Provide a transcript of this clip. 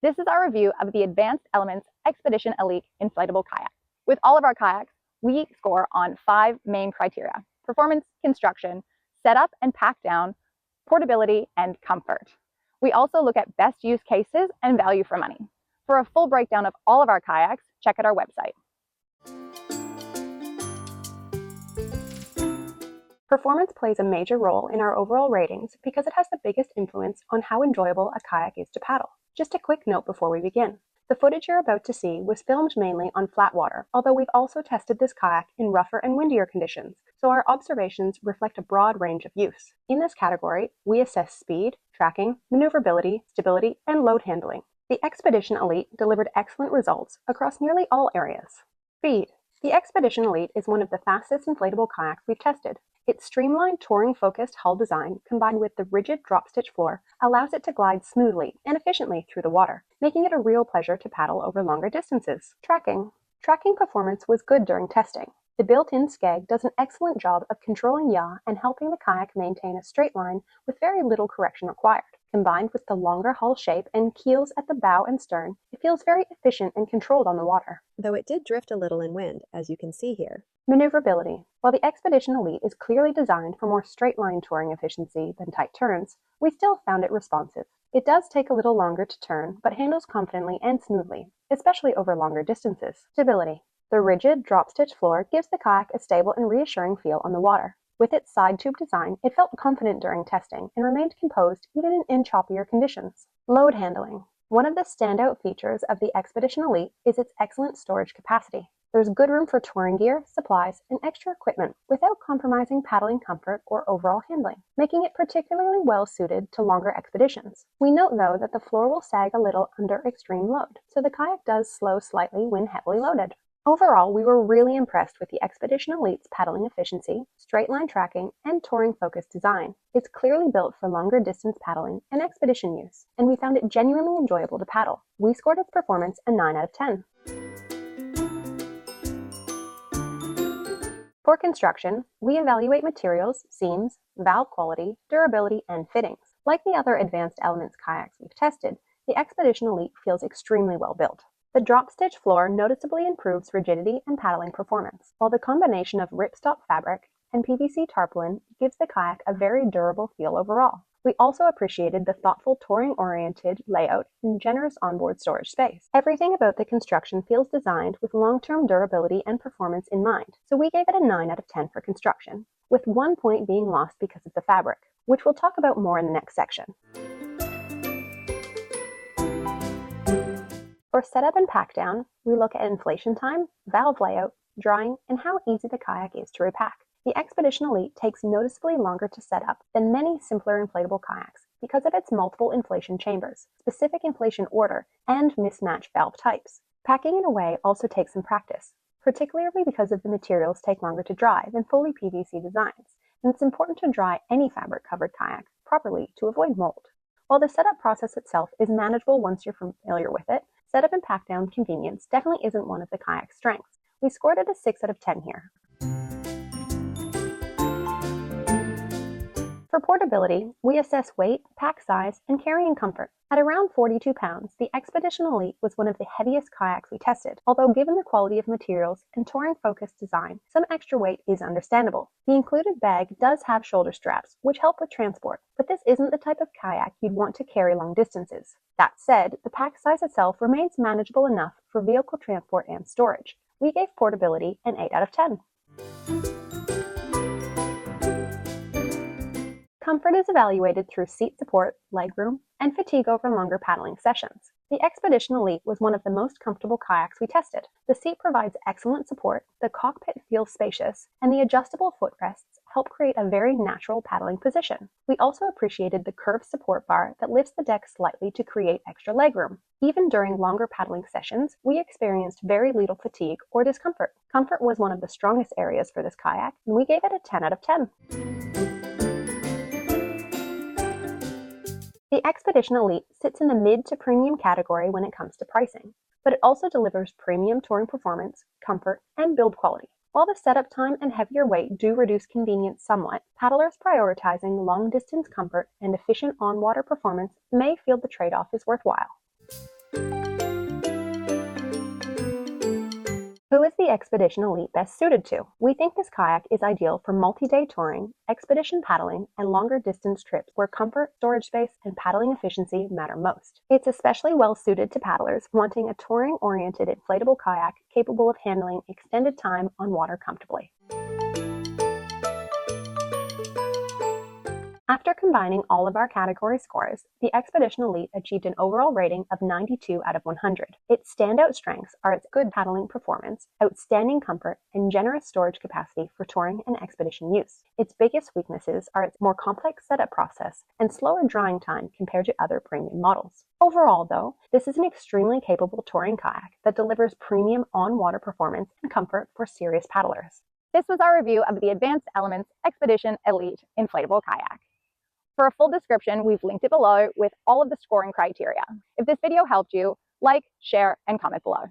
This is our review of the Advanced Elements Expedition Elite Inflatable Kayak. With all of our kayaks, we score on 5 main criteria: performance, construction, setup and pack down, portability, and comfort. We also look at best use cases and value for money. For a full breakdown of all of our kayaks, check out our website. Performance plays a major role in our overall ratings because it has the biggest influence on how enjoyable a kayak is to paddle. Just a quick note before we begin. The footage you're about to see was filmed mainly on flat water, although we've also tested this kayak in rougher and windier conditions, so our observations reflect a broad range of use. In this category, we assess speed, tracking, maneuverability, stability, and load handling. The Expedition Elite delivered excellent results across nearly all areas. Speed. The Expedition Elite is one of the fastest inflatable kayaks we've tested. Its streamlined touring-focused hull design, combined with the rigid drop-stitch floor, allows it to glide smoothly and efficiently through the water, making it a real pleasure to paddle over longer distances. Tracking. Tracking performance was good during testing. The built-in skeg does an excellent job of controlling yaw and helping the kayak maintain a straight line with very little correction required. Combined with the longer hull shape and keels at the bow and stern, it feels very efficient and controlled on the water. Though it did drift a little in wind, as you can see here. Maneuverability. While the Expedition Elite is clearly designed for more straight-line touring efficiency than tight turns, we still found it responsive. It does take a little longer to turn, but handles confidently and smoothly, especially over longer distances. Stability. The rigid drop-stitch floor gives the kayak a stable and reassuring feel on the water. With its side tube design, it felt confident during testing and remained composed even in choppier conditions. Load handling. One of the standout features of the Expedition Elite is its excellent storage capacity. There's good room for touring gear, supplies, and extra equipment without compromising paddling comfort or overall handling, making it particularly well suited to longer expeditions. We note, though, that the floor will sag a little under extreme load, so the kayak does slow slightly when heavily loaded. Overall, we were really impressed with the Expedition Elite's paddling efficiency, straight-line tracking, and touring-focused design. It's clearly built for longer distance paddling and expedition use, and we found it genuinely enjoyable to paddle. We scored its performance a 9 out of 10. For construction, we evaluate materials, seams, valve quality, durability, and fittings. Like the other Advanced Elements kayaks we've tested, the Expedition Elite feels extremely well built. The drop-stitch floor noticeably improves rigidity and paddling performance, while the combination of ripstop fabric and PVC tarpaulin gives the kayak a very durable feel overall. We also appreciated the thoughtful touring-oriented layout and generous onboard storage space. Everything about the construction feels designed with long-term durability and performance in mind, so we gave it a 9 out of 10 for construction, with 1 point being lost because of the fabric, which we'll talk about more in the next section. For setup and pack down, we look at inflation time, valve layout, drying, and how easy the kayak is to repack. The Expedition Elite takes noticeably longer to set up than many simpler inflatable kayaks because of its multiple inflation chambers, specific inflation order, and mismatched valve types. Packing it away also takes some practice, particularly because of the materials take longer to dry than fully PVC designs, and it's important to dry any fabric-covered kayak properly to avoid mold. While the setup process itself is manageable once you're familiar with it, setup and pack down convenience definitely isn't one of the kayak's strengths. We scored it a 6 out of 10 here. For portability, we assess weight, pack size, and carrying comfort. At around 42 pounds, the Expedition Elite was one of the heaviest kayaks we tested, although given the quality of materials and touring-focused design, some extra weight is understandable. The included bag does have shoulder straps, which help with transport, but this isn't the type of kayak you'd want to carry long distances. That said, the pack size itself remains manageable enough for vehicle transport and storage. We gave portability an 8 out of 10. Comfort is evaluated through seat support, legroom, and fatigue over longer paddling sessions. The Expedition Elite was one of the most comfortable kayaks we tested. The seat provides excellent support, the cockpit feels spacious, and the adjustable footrests help create a very natural paddling position. We also appreciated the curved support bar that lifts the deck slightly to create extra legroom. Even during longer paddling sessions, we experienced very little fatigue or discomfort. Comfort was one of the strongest areas for this kayak, and we gave it a 10 out of 10. The Expedition Elite sits in the mid to premium category when it comes to pricing, but it also delivers premium touring performance, comfort, and build quality. While the setup time and heavier weight do reduce convenience somewhat, paddlers prioritizing long-distance comfort and efficient on-water performance may feel the trade-off is worthwhile. Who is the Expedition Elite best suited to? We think this kayak is ideal for multi-day touring, expedition paddling, and longer distance trips where comfort, storage space, and paddling efficiency matter most. It's especially well suited to paddlers wanting a touring-oriented inflatable kayak capable of handling extended time on water comfortably. After combining all of our category scores, the Expedition Elite achieved an overall rating of 92 out of 100. Its standout strengths are its good paddling performance, outstanding comfort, and generous storage capacity for touring and expedition use. Its biggest weaknesses are its more complex setup process and slower drying time compared to other premium models. Overall, though, this is an extremely capable touring kayak that delivers premium on-water performance and comfort for serious paddlers. This was our review of the Advanced Elements Expedition Elite Inflatable Kayak. For a full description, we've linked it below with all of the scoring criteria. If this video helped you, like, share, and comment below.